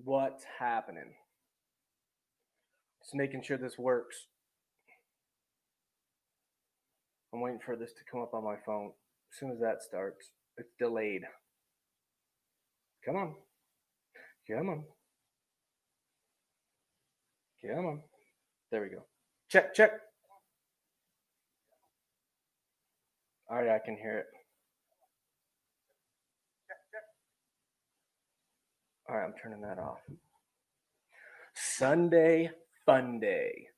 What's happening? Just making sure this works. I'm waiting for this to come up on my phone. As soon as that starts, it's delayed. Come on. Come on. Come on. There we go. Check, check. All right, I can hear it. All right, I'm turning that off. Sunday fun day.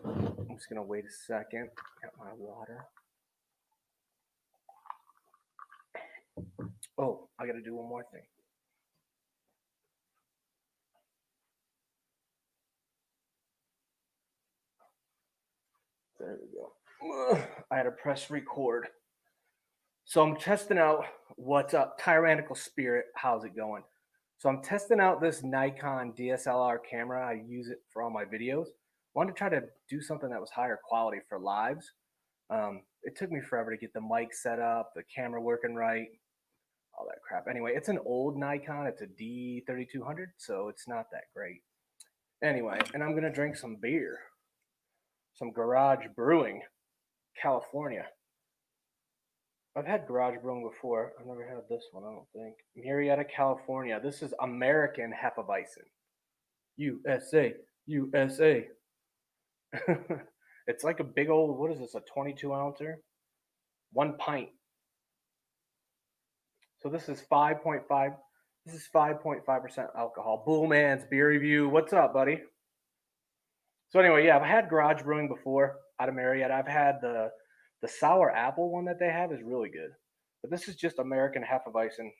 I'm just gonna wait a second. Got my water. Oh, I gotta do one more thing. There we go. I had to press record. So I'm testing out what's up. Tyrannical Spirit, how's it going? So I'm testing out this Nikon DSLR camera. I use it for all my videos. Wanted to try to do something that was higher quality for lives. It took me forever to get the mic set up, the camera working right, all that crap. Anyway, it's an old Nikon. It's a D3200, so it's not that great. Anyway, and I'm gonna drink some beer, some Garage Brewing, California. I've had Garage Brewing before. I've never had this one, I don't think. Murrieta, California. This is American Hefeweizen. USA, USA. It's like a big old, what is this, a 22 ouncer? 1 pint. So this is 5.5. This is 5.5% alcohol. Bullman's beer review. What's up, buddy? So anyway, yeah, I've had Garage Brewing before out of Marietta. I've had the sour apple one that they have is really good. But this is just American Hefeweizen.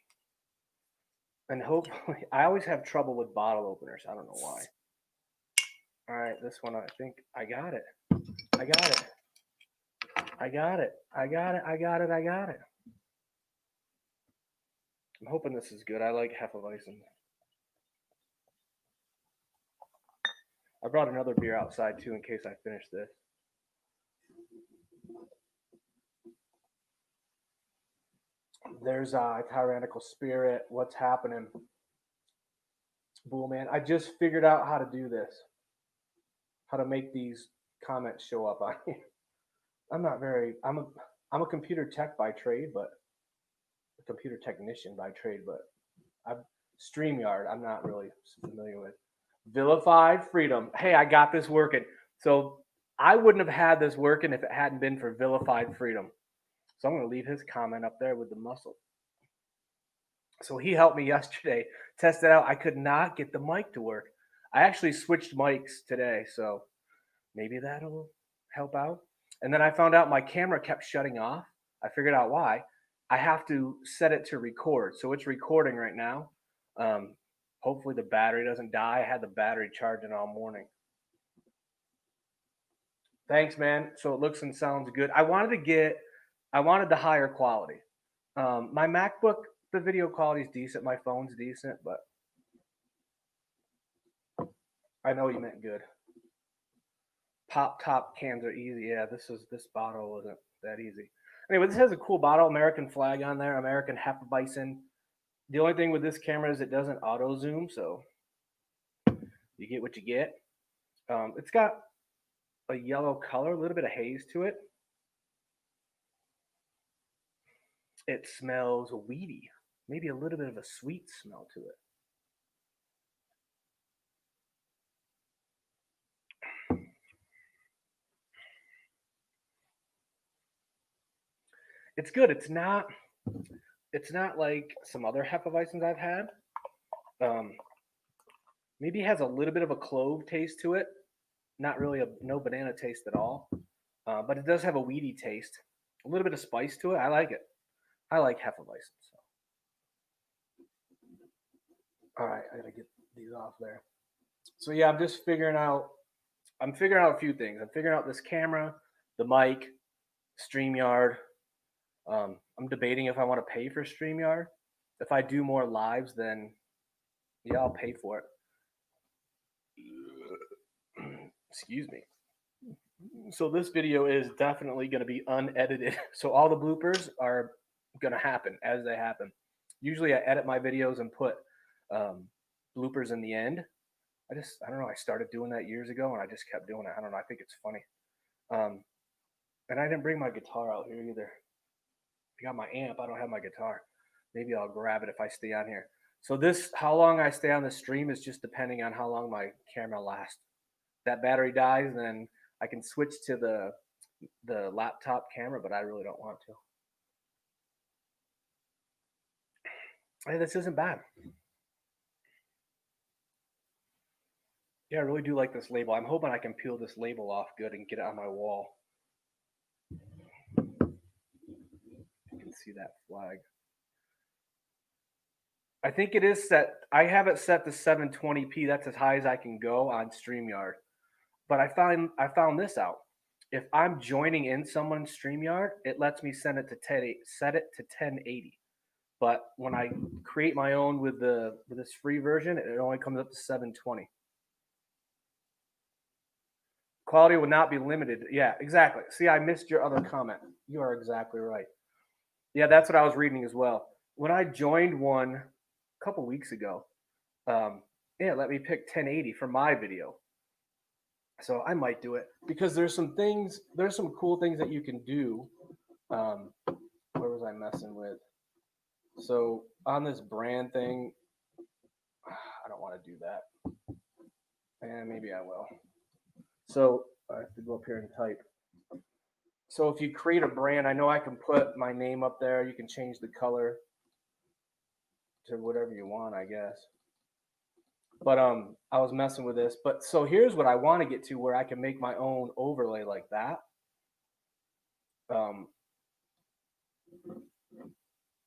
And hopefully, I always have trouble with bottle openers. I don't know why. All right, this one, I think I got it. I got it. I got it. I got it. I got it. I got it. I'm hoping this is good. I like Hefeweizen. I brought another beer outside too in case I finish this. There's Tyrannical Spirit. What's happening? Bull man. I just figured out how to do this. How to make these comments show up on here. I'm a computer tech by trade, but a computer technician by trade, but I'm StreamYard, I'm not really familiar with. Vilified Freedom. Hey, I got this working. So I wouldn't have had this working if it hadn't been for Vilified Freedom. So I'm going to leave his comment up there with the muscle. So he helped me yesterday, test it out. I could not get the mic to work. I actually switched mics today, so maybe that'll help out. And then I found out my camera kept shutting off. I figured out why. I have to set it to record. So it's recording right now. Hopefully the battery doesn't die. I had the battery charging all morning. Thanks, man. So it looks and sounds good. I wanted the higher quality. My MacBook, the video quality is decent. My phone's decent, but I know you meant good. Pop top cans are easy. Yeah, this bottle wasn't that easy. Anyway, this has a cool bottle, American flag on there, American Hefeweizen. The only thing with this camera is it doesn't auto zoom, so you get what you get. It's got a yellow color, a little bit of haze to it. It smells weedy, maybe a little bit of a sweet smell to it. It's good. It's not like some other Hefeweizens I've had. Maybe it has a little bit of a clove taste to it. Not really no banana taste at all. But it does have a weedy taste. A little bit of spice to it. I like it. I like Hefeweizen. So. All right, I gotta get these off there. So yeah, I'm figuring out a few things. I'm figuring out this camera, the mic, StreamYard. I'm debating if I want to pay for StreamYard. If I do more lives, then yeah, I'll pay for it. Excuse me. So this video is definitely going to be unedited. So all the bloopers are going to happen as they happen. Usually I edit my videos and put bloopers in the end. I don't know. I started doing that years ago, and I just kept doing it. I don't know. I think it's funny. Um, and I didn't bring my guitar out here either. I got my amp. I don't have my guitar. Maybe I'll grab it if I stay on here. So this, how long I stay on the stream is just depending on how long my camera lasts. If that battery dies, then I can switch to the laptop camera, but I really don't want to. Hey, this isn't bad. Yeah, I really do like this label. I'm hoping I can peel this label off good and get it on my wall. You can see that flag. I think it is set. I have it set to 720p. That's as high as I can go on StreamYard. But I found this out. If I'm joining in someone's StreamYard, it lets me set it to 1080. But when I create my own with this free version, it only comes up to 720. Quality would not be limited. Yeah, exactly. See, I missed your other comment. You are exactly right. Yeah, that's what I was reading as well. When I joined one a couple weeks ago, yeah, let me pick 1080 for my video. So I might do it because there's some cool things that you can do. Where was I messing with? So on this brand thing, I don't want to do that. And maybe I will. So I have to go up here and type. So if you create a brand, I know I can put my name up there. You can change the color to whatever you want, I guess. But I was messing with this. But so here's what I want to get to where I can make my own overlay like that.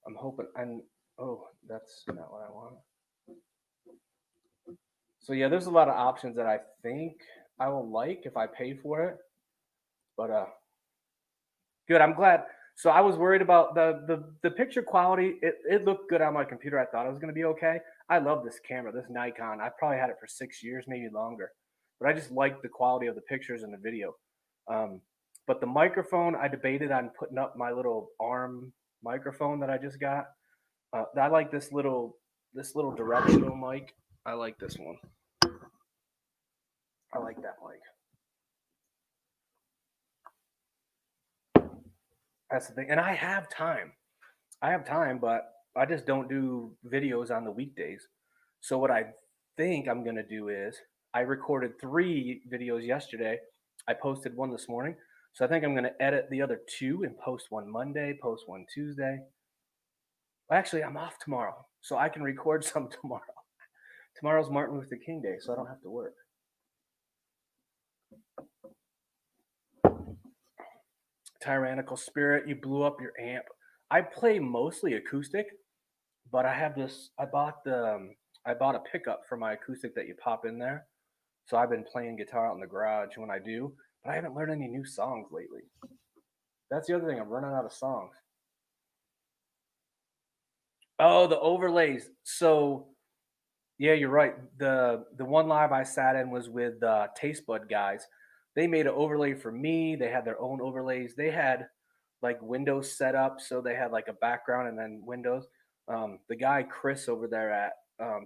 I'm hoping, and oh, that's not what I want. So yeah, there's a lot of options that I think I will like if I pay for it. But good. I'm glad. So I was worried about the picture quality. It looked good on my computer. I thought it was going to be okay. I love this camera, this Nikon. I probably had it for 6 years, maybe longer. But I just like the quality of the pictures and the video. But the microphone, I debated on putting up my little arm microphone that I just got. I like this little directional mic. I like this one. I like that mic. That's the thing. And I have time. But I just don't do videos on the weekdays. So what I think I'm gonna do is I recorded 3 videos yesterday. I posted one this morning. So I think I'm gonna edit the other 2 and post one Monday, post one Tuesday. Actually, I'm off tomorrow, so I can record some tomorrow. Tomorrow's Martin Luther King Day, so I don't have to work. Tyrannical Spirit, you blew up your amp. I play mostly acoustic, but I have this. I bought a pickup for my acoustic that you pop in there. So I've been playing guitar out in the garage when I do, but I haven't learned any new songs lately. That's the other thing. I'm running out of songs. Oh, the overlays. So yeah, you're right. The one live I sat in was with Taste Bud guys. They made an overlay for me. They had their own overlays. They had like Windows set up, so they had like a background and then Windows. The guy Chris over there at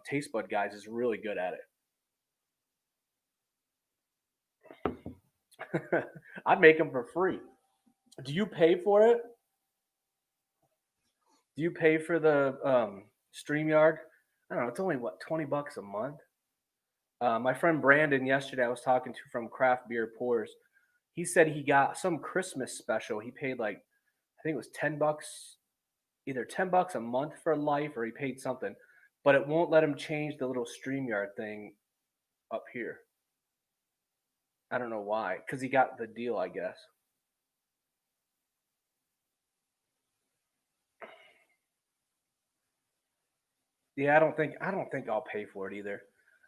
Taste Bud guys is really good at it. I'd make them for free. Do you pay for it? Do you pay for the StreamYard? I don't know. It's only what, $20 a month. My friend Brandon yesterday I was talking to from Craft Beer Pours. He said he got some Christmas special. He paid like I think it was $10, either $10 a month for life or he paid something, but it won't let him change the little StreamYard thing up here. I don't know why, because he got the deal, I guess. Yeah, I don't think I'll pay for it either.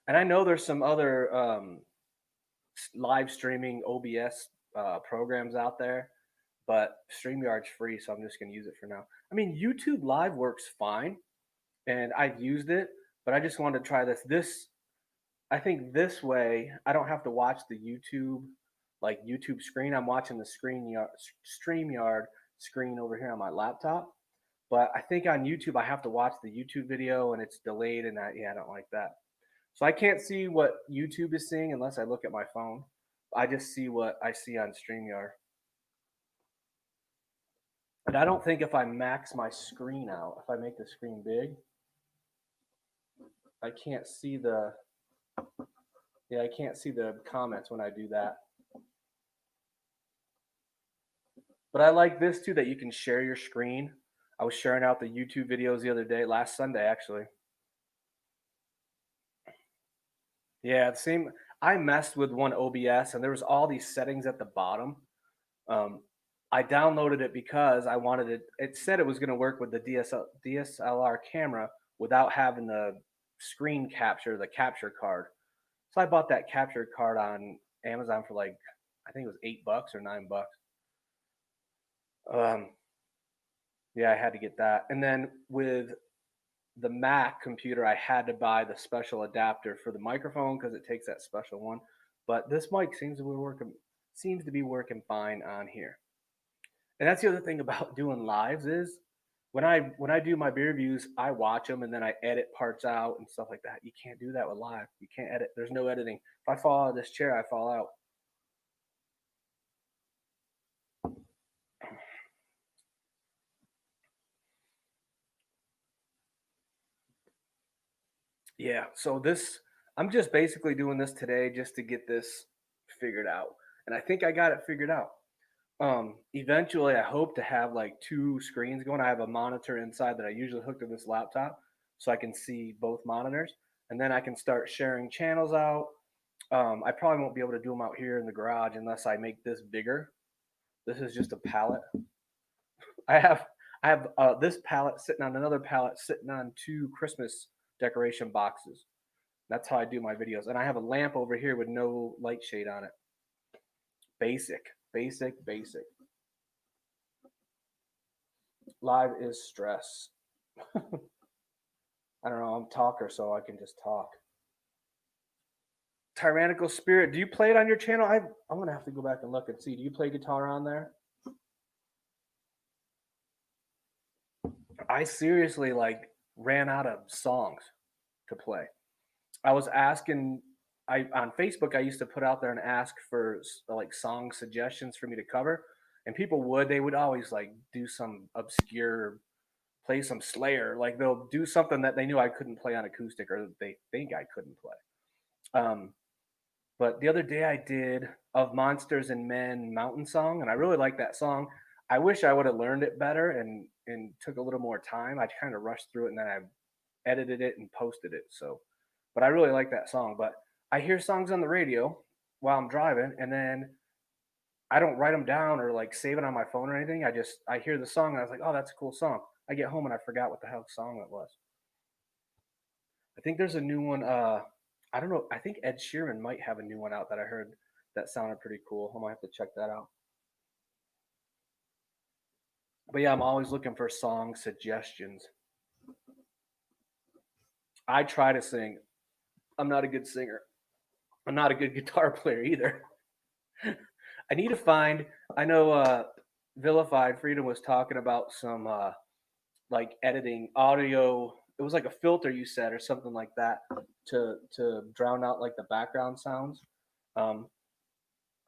And I know there's some other live streaming OBS programs out there, but StreamYard's free, so I'm just gonna use it for now. I mean, YouTube Live works fine, and I've used it, but I just wanted to try this. I think this way I don't have to watch the YouTube screen. I'm watching the StreamYard screen over here on my laptop. But I think on YouTube I have to watch the YouTube video and it's delayed, and I don't like that. So I can't see what YouTube is seeing unless I look at my phone. I just see what I see on StreamYard. And I don't think if I max my screen out, if I make the screen big, I can't see the I can't see the comments when I do that. But I like this too, that you can share your screen. I was sharing out the YouTube videos the other day, last Sunday actually. Yeah, the same. I messed with one OBS and there was all these settings at the bottom. Um, I downloaded it because I wanted it. It said it was going to work with the DSLR camera without having the screen capture, the capture card. So I bought that capture card on Amazon for like, I think it was $8 or $9. Um, yeah, I had to get that. And then with the Mac computer, I had to buy the special adapter for the microphone because it takes that special one. But this mic seems to be working fine on here. And that's the other thing about doing lives is when I do my beer reviews, I watch them and then I edit parts out and stuff like that. You can't do that with live. You can't edit. There's no editing. If I fall out of this chair, I fall out. Yeah. So I'm just basically doing this today just to get this figured out. And I think I got it figured out. Eventually I hope to have like two screens going. I have a monitor inside that I usually hook to this laptop so I can see both monitors, and then I can start sharing channels out. I probably won't be able to do them out here in the garage unless I make this bigger. This is just a pallet. I have I have this pallet sitting on another pallet sitting on two Christmas decoration boxes. That's how I do my videos. And I have a lamp over here with no light shade on it. Basic, basic, basic. Live is stress. I don't know. I'm a talker, so I can just talk. Tyrannical Spirit. Do you play it on your channel? I'm gonna have to go back and look and see. Do you play guitar on there? I seriously like ran out of songs to play. I was asking. I on Facebook. I used to put out there and ask for like song suggestions for me to cover, and people would. They would always like do some obscure, play some Slayer. Like they'll do something that they knew I couldn't play on acoustic, or they think I couldn't play. But the other day I did Of Monsters and Men Mountain Song, and I really like that song. I wish I would have learned it better and took a little more time. I kind of rushed through it and then I edited it and posted it. So, but I really like that song. But I hear songs on the radio while I'm driving, and then I don't write them down or like save it on my phone or anything. I hear the song and I was like, oh, that's a cool song. I get home and I forgot what the hell song it was. I think there's a new one. I don't know. I think Ed Sheeran might have a new one out that I heard that sounded pretty cool. I might have to check that out. But yeah, I'm always looking for song suggestions. I try to sing. I'm not a good singer. I'm not a good guitar player either. I need to find. I know Vilified Freedom was talking about some like editing audio. It was like a filter you said or something like that to drown out like the background sounds. Um,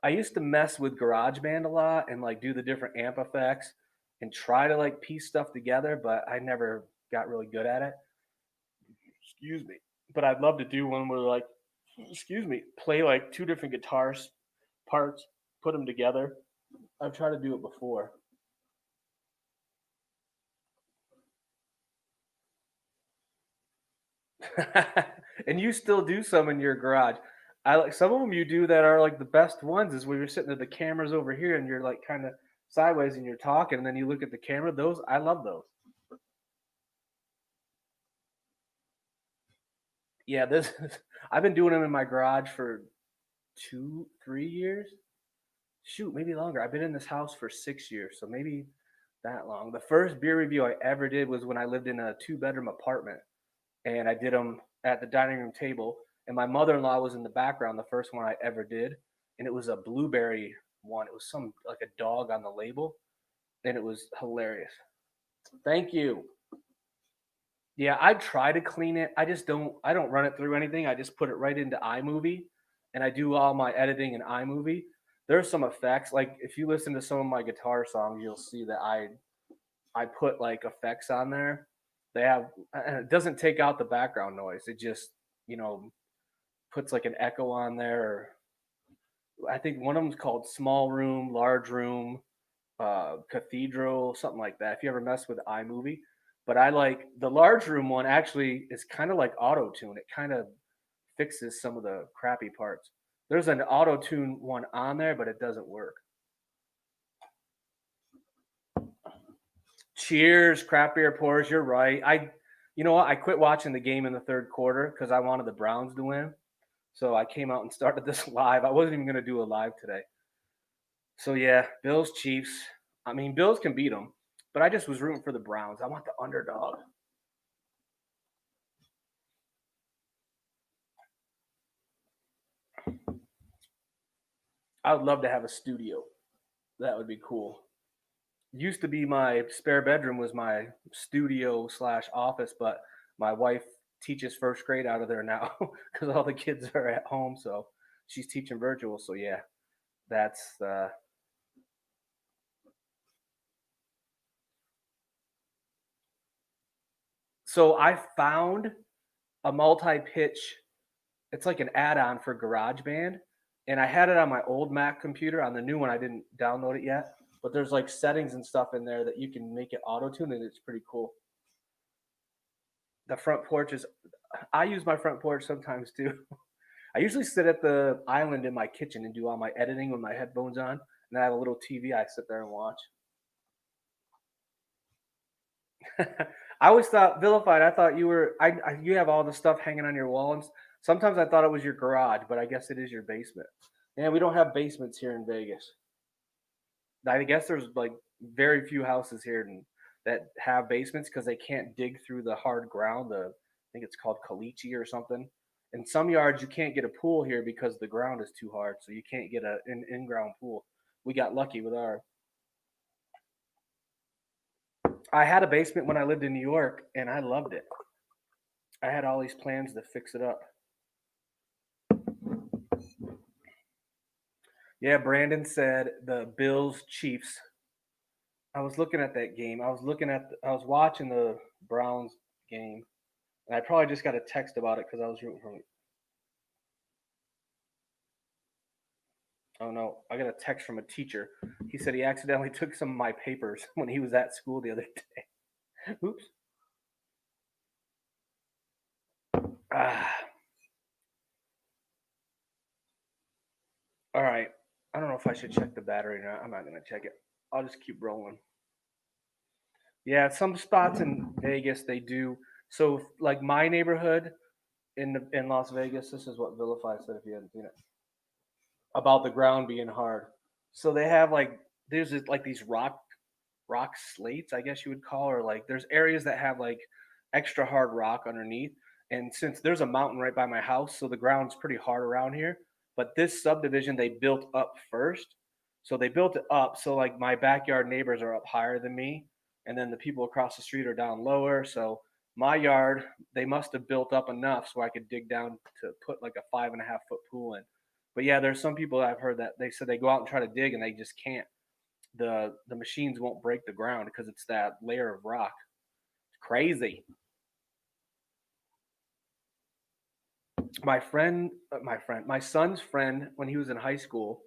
I used to mess with GarageBand a lot and like do the different amp effects and try to like piece stuff together, but I never got really good at it. Excuse me. But I'd love to do one where like, excuse me, play like two different guitars parts, put them together. I've tried to do it before. And you still do some in your garage. I like some of them you do that are like the best ones is where you're sitting at the cameras over here and you're like kind of sideways and you're talking and then you look at the camera. Those I love those. Yeah, this I've been doing them in my garage for 2, 3 years. Shoot, maybe longer. I've been in this house for 6 years, so maybe that long. The first beer review I ever did was when I lived in a two-bedroom apartment, and I did them at the dining room table. And my mother-in-law was in the background. The first one I ever did, and it was a blueberry one. It was some like a dog on the label, and it was hilarious. Thank you. Yeah, I try to clean it. I don't run it through anything. I just put it right into iMovie and I do all my editing in iMovie. There's some effects. Like if you listen to some of my guitar songs, you'll see that I put like effects on there. They have and it doesn't take out the background noise. It just, you know, puts like an echo on there. Or I think one of them's called small room, large room, cathedral, something like that. If you ever mess with iMovie, but I like the large room one. Actually, is kind of like auto tune. It kind of fixes some of the crappy parts. There's an auto tune one on there, but it doesn't work. Cheers, crap beer pours. You're right. You know what? I quit watching the game in the third quarter because I wanted the Browns to win. So I came out and started this live. I wasn't even going to do a live today. So yeah, Bills, Chiefs. I mean, Bills can beat them, but I just was rooting for the Browns. I want the underdog. I would love to have a studio. That would be cool. Used to be my spare bedroom was my studio slash office, but my wife teaches first grade out of there now because all the kids are at home. So she's teaching virtual. So yeah, that's so I found a multi-pitch. It's like an add-on for GarageBand, and I had it on my old Mac computer. On the new one, I didn't download it yet, but there's like settings and stuff in there that you can make it auto tune, and it's pretty cool. The front porch is. I use my front porch sometimes too. I usually sit at the island in my kitchen and do all my editing with my headphones on, and I have a little TV. I sit there and watch. I always thought vilified. I thought you were. You have all the stuff hanging on your walls. Sometimes I thought it was your garage, but I guess it is your basement. Man, we don't have basements here in Vegas. I guess there's like very few houses here that have basements because they can't dig through the hard ground. I think it's called caliche or something. In some yards, you can't get a pool here because the ground is too hard, so you can't get an in-ground pool. We got lucky with our. I had a basement when I lived in New York, and I loved it. I had all these plans to fix it up. Yeah, Brandon said the Bills Chiefs. I was looking at that game. I was watching the Browns game, and I probably just got a text about it because I was rooting for. Oh no, I got a text from a teacher. He said he accidentally took some of my papers when he was at school the other day. Oops. Ah, all right. I don't know if I should check the battery or not. I'm not gonna check it. I'll just keep rolling. Yeah, some spots in Vegas they do. So like my neighborhood in Las Vegas, this is what Vilify said if you hadn't seen it about the ground being hard. So they have like like these rock slates, I guess you would call, or like there's areas that have like extra hard rock underneath. And since there's a mountain right by my house, so the ground's pretty hard around here. But this subdivision they built up first. So they built it up. So like my backyard neighbors are up higher than me. And then the people across the street are down lower. So my yard, they must have built up enough so I could dig down to put like a 5.5 foot pool in. But yeah, there's some people I've heard that they said they go out and try to dig and they just can't. The machines won't break the ground because it's that layer of rock. It's crazy. My son's friend, when he was in high school,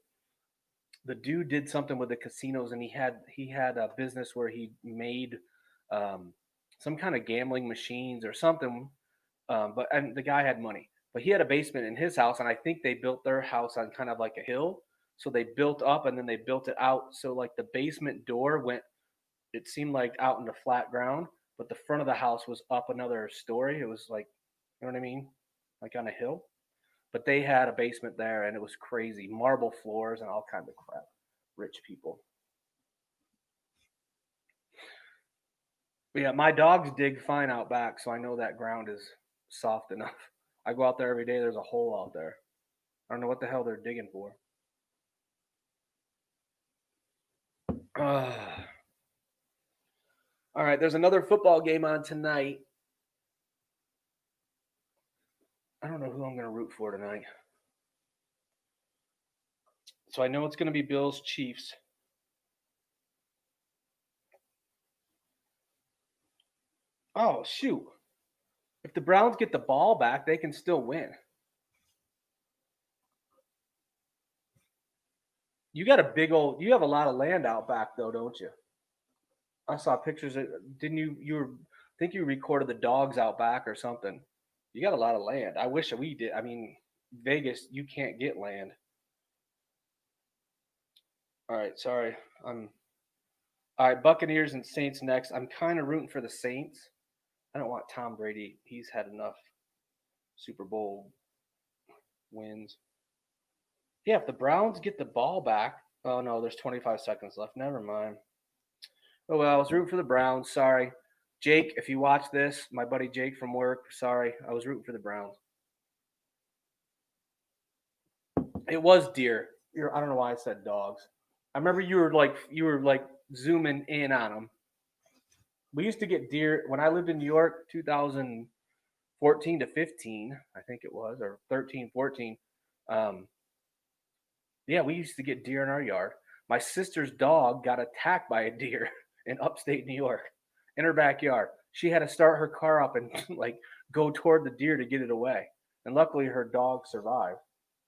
the dude did something with the casinos, and he had a business where he made um, some kind of gambling machines or something. But and the guy had money, but he had a basement in his house, and I think they built their house on kind of like a hill. So they built up and then they built it out. So like the basement door went it seemed like out in the flat ground, but the front of the house was up another story. It was like, you know what I mean? Like on a hill. But they had a basement there and it was crazy. Marble floors and all kinds of crap. Rich people. But yeah, my dogs dig fine out back, so I know that ground is soft enough. I go out there every day, there's a hole out there. I don't know what the hell they're digging for. Uh, All right, there's another football game on tonight. I don't know who I'm going to root for tonight. So I know it's going to be Bills Chiefs. Oh, shoot. If the Browns get the ball back, they can still win. You got you have a lot of land out back though, don't you? I saw pictures of, didn't you, I think you recorded the dogs out back or something. You got a lot of land. I wish we did. I mean, Vegas, you can't get land. All right, sorry. All right, Buccaneers and Saints next. I'm kind of rooting for the Saints. I don't want Tom Brady. He's had enough Super Bowl wins. Yeah, if the Browns get the ball back, oh no, there's 25 seconds left. Never mind. Oh well, I was rooting for the Browns. Sorry, Jake. If you watch this, my buddy Jake from work. Sorry, I was rooting for the Browns. It was deer. I don't know why I said dogs. I remember you were like zooming in on them. We used to get deer when I lived in New York, 2014 to 15, I think it was, or 13, 14. Yeah, we used to get deer in our yard. My sister's dog got attacked by a deer in upstate New York in her backyard. She had to start her car up and like go toward the deer to get it away. And luckily her dog survived.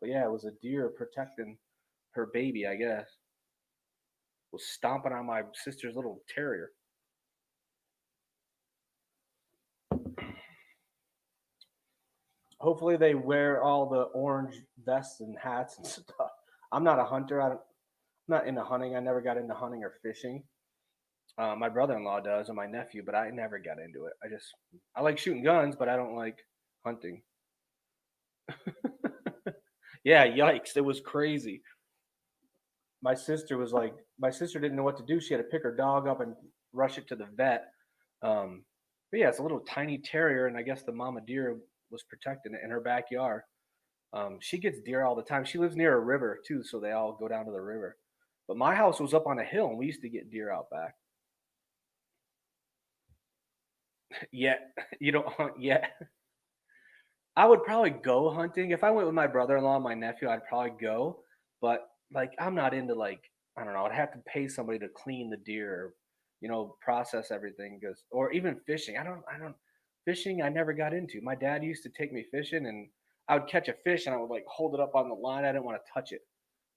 But yeah, it was a deer protecting her baby, I guess. Was stomping on my sister's little terrier. Hopefully they wear all the orange vests and hats and stuff. I'm not a hunter. I'm not into hunting. I never got into hunting or fishing. My brother-in-law does, and my nephew, but I never got into it. I like shooting guns, but I don't like hunting. Yeah, yikes! It was crazy. My sister didn't know what to do. She had to pick her dog up and rush it to the vet. But yeah, it's a little tiny terrier, and I guess the mama deer was protecting it in her backyard. She gets deer all the time. She lives near a river too, so they all go down to the river. But my house was up on a hill, and we used to get deer out back. Yet you don't hunt yet. I would probably go hunting if I went with my brother-in-law and my nephew. I'd probably go, but like I'm not into like I don't know. I'd have to pay somebody to clean the deer, or, process everything. Because or even fishing. I don't fishing. I never got into. My dad used to take me fishing, and I would catch a fish and I would like hold it up on the line. I didn't want to touch it.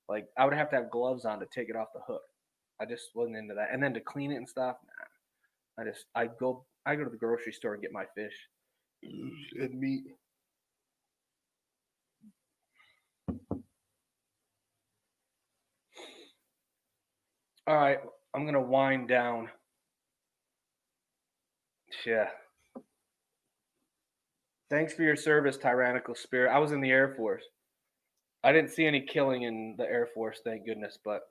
Like I would have to have gloves on to take it off the hook. I just wasn't into that. And then to clean it and stuff, nah. I go to the grocery store and get my fish and meat. All right, I'm gonna wind down. Yeah. Thanks for your service, tyrannical spirit. I was in the Air Force. I didn't see any killing in the Air Force, thank goodness, but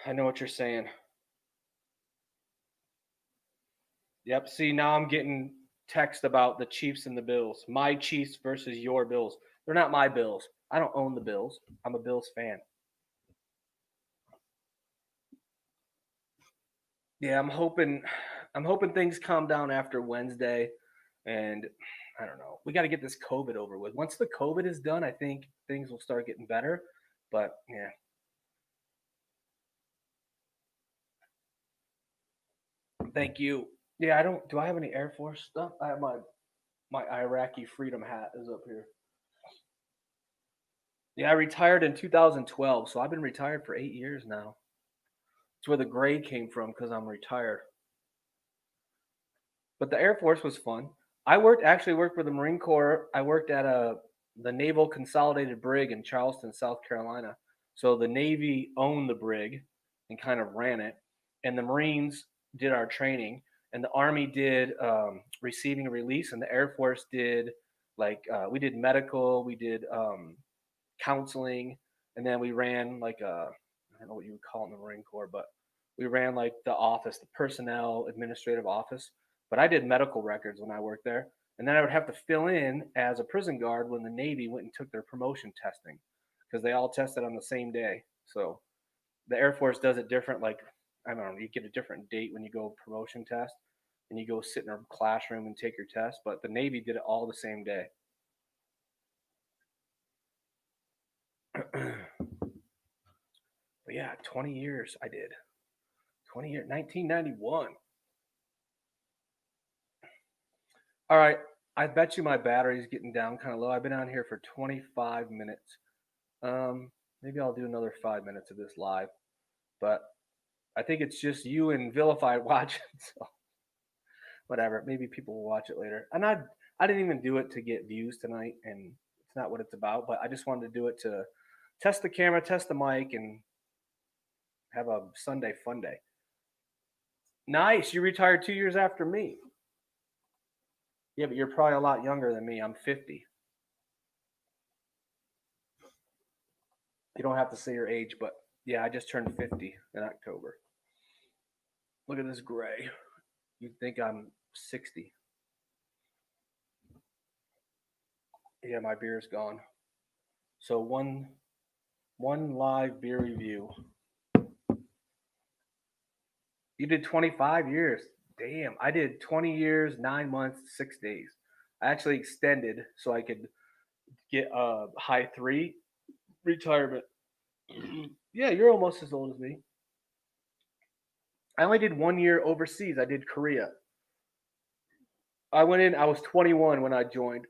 I know what you're saying. Yep. See, now I'm getting text about the Chiefs and the Bills. My Chiefs versus your Bills. They're not my Bills. I don't own the Bills. I'm a Bills fan. Yeah, I'm hoping things calm down after Wednesday, and I don't know. We got to get this COVID over with. Once the COVID is done, I think things will start getting better. But yeah, thank you. Yeah, I don't. Do I have any Air Force stuff? I have my Iraqi freedom hat is up here. Yeah, I retired in 2012, so I've been retired for 8 years now. It's where the gray came from because I'm retired. But the Air Force was fun. Actually worked with the Marine Corps. I worked at the Naval Consolidated Brig in Charleston, South Carolina. So the Navy owned the brig and kind of ran it, and the Marines did our training, and the Army did receiving and release, and the Air Force did we did medical, we did counseling, and then we ran like I don't know what you would call it in the Marine Corps, but we ran like the office, the personnel administrative office. But I did medical records when I worked there, and then I would have to fill in as a prison guard when the Navy went and took their promotion testing because they all tested on the same day. So the Air Force does it different. Like I don't know, you get a different date when you go promotion test and you go sit in a classroom and take your test, but the Navy did it all the same day. But yeah, 20 years I did. 20 years, 1991. All right, I bet you my battery's getting down kind of low. I've been on here for 25 minutes. Maybe I'll do another 5 minutes of this live, but I think it's just you and Vilified watching. So whatever, maybe people will watch it later. And I didn't even do it to get views tonight, and it's not what it's about. But I just wanted to do it to test the camera, test the mic, and have a Sunday fun day. Nice, you retired 2 years after me. Yeah, but you're probably a lot younger than me. I'm 50. You don't have to say your age, but yeah, I just turned 50 in October. Look at this gray. You'd think I'm 60. Yeah, my beer's gone. So one live beer review. You did 25 years. Damn, I did 20 years, 9 months, 6 days. I actually extended so I could get a high three retirement. Yeah, you're almost as old as me. I only did 1 year overseas. I did Korea. I went in. I was 21 when I joined.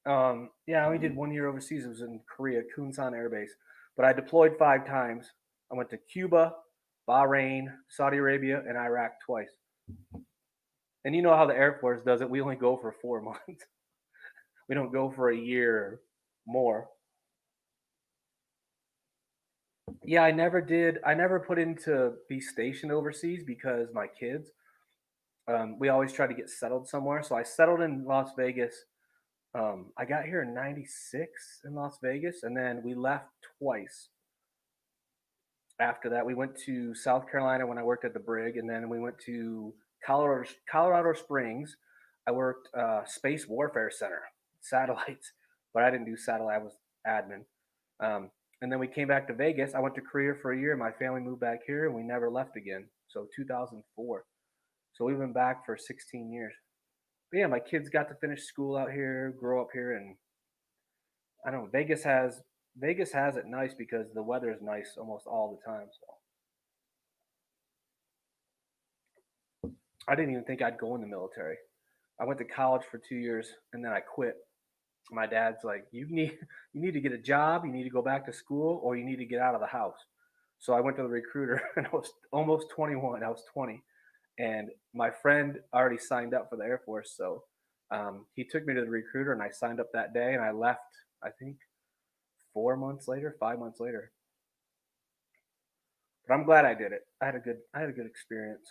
Yeah, I only did 1 year overseas. It was in Korea, Kunsan Air Base. But I deployed 5 times. I went to Cuba, Bahrain, Saudi Arabia, and Iraq twice. And you know how the Air Force does it. We only go for 4 months. We don't go for a year or more. Yeah, I never did. I never put in to be stationed overseas because my kids. We always try to get settled somewhere. So I settled in Las Vegas. I got here in '96 in Las Vegas, and then we left twice. After that, we went to South Carolina when I worked at the Brig, and then we went to Colorado Springs. I worked Space Warfare Center, satellites, but I didn't do satellite. I was admin. And then we came back to Vegas. I went to Korea for a year. My family moved back here, and we never left again. So 2004. So we've been back for 16 years. But yeah, my kids got to finish school out here, grow up here, and I don't know. Vegas has it nice because the weather is nice almost all the time. So I didn't even think I'd go in the military. I went to college for 2 years and then I quit. My dad's like, you need to get a job, you need to go back to school, or you need to get out of the house. So I went to the recruiter and I was almost 21. I was 20, and my friend already signed up for the Air Force. So he took me to the recruiter and I signed up that day and I left. I think 4 months later, 5 months later. But I'm glad I did it. I had a good experience.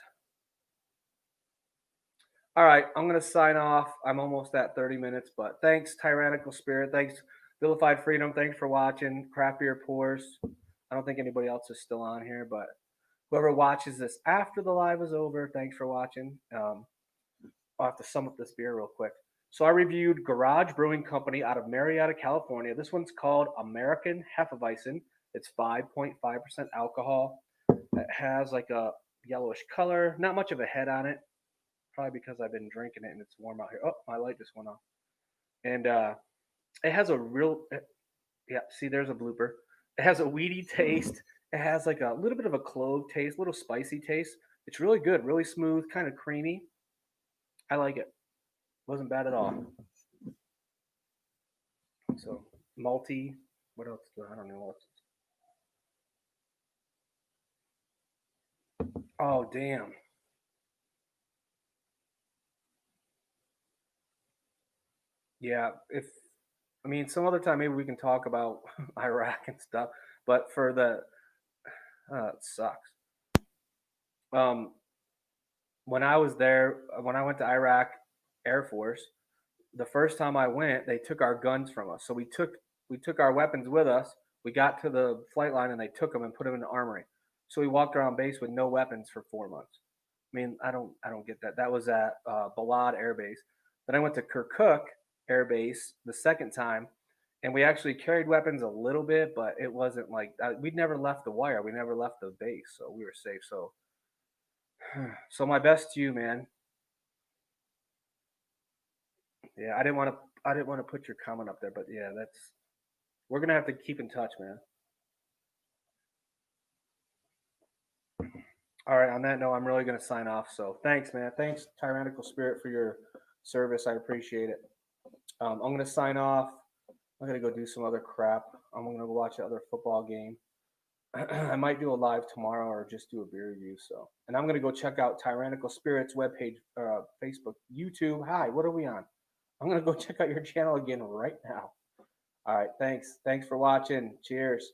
All right, I'm gonna sign off. I'm almost at 30 minutes, but thanks, Tyrannical Spirit. Thanks, Vilified Freedom. Thanks for watching. Craft Beer Pours. I don't think anybody else is still on here, but whoever watches this after the live is over, thanks for watching. I'll have to sum up this beer real quick. So I reviewed Garage Brewing Company out of Marietta, California. This one's called American Hefeweizen. It's 5.5% alcohol. It has like a yellowish color. Not much of a head on it. Probably because I've been drinking it and it's warm out here. Oh, my light just went off. And it has a real, yeah, see, there's a blooper. It has a weedy taste. It has like a little bit of a clove taste, a little spicy taste. It's really good, really smooth, kind of creamy. I like it. Wasn't bad at all. So malty. What else? I don't know what. Oh damn. Yeah. If I mean some other time maybe we can talk about Iraq and stuff. But for the it sucks. Um, when I was there, when I went to Iraq Air Force, the first time I went, they took our guns from us. So we took our weapons with us. We got to the flight line and they took them and put them in the armory. So we walked around base with no weapons for 4 months. I mean, I don't get that. That was at Balad Air Base. Then I went to Kirkuk Air Base the second time, And we actually carried weapons a little bit, but it wasn't like we'd never left the wire. We never left the base, so we were safe. So, so my best to you, man. Yeah, I didn't want to put your comment up there, but yeah, that's we're gonna have to keep in touch, man. All right. On that note, I'm really gonna sign off. So thanks, man. Thanks, Tyrannical Spirit, for your service. I appreciate it. I'm gonna sign off. I'm gonna go do some other crap. I'm gonna go watch another football game. I might do a live tomorrow or just do a beer review. So, and I'm gonna go check out Tyrannical Spirits webpage, Facebook, YouTube. Hi, what are we on? I'm gonna go check out your channel again right now. All right, thanks. Thanks for watching. Cheers.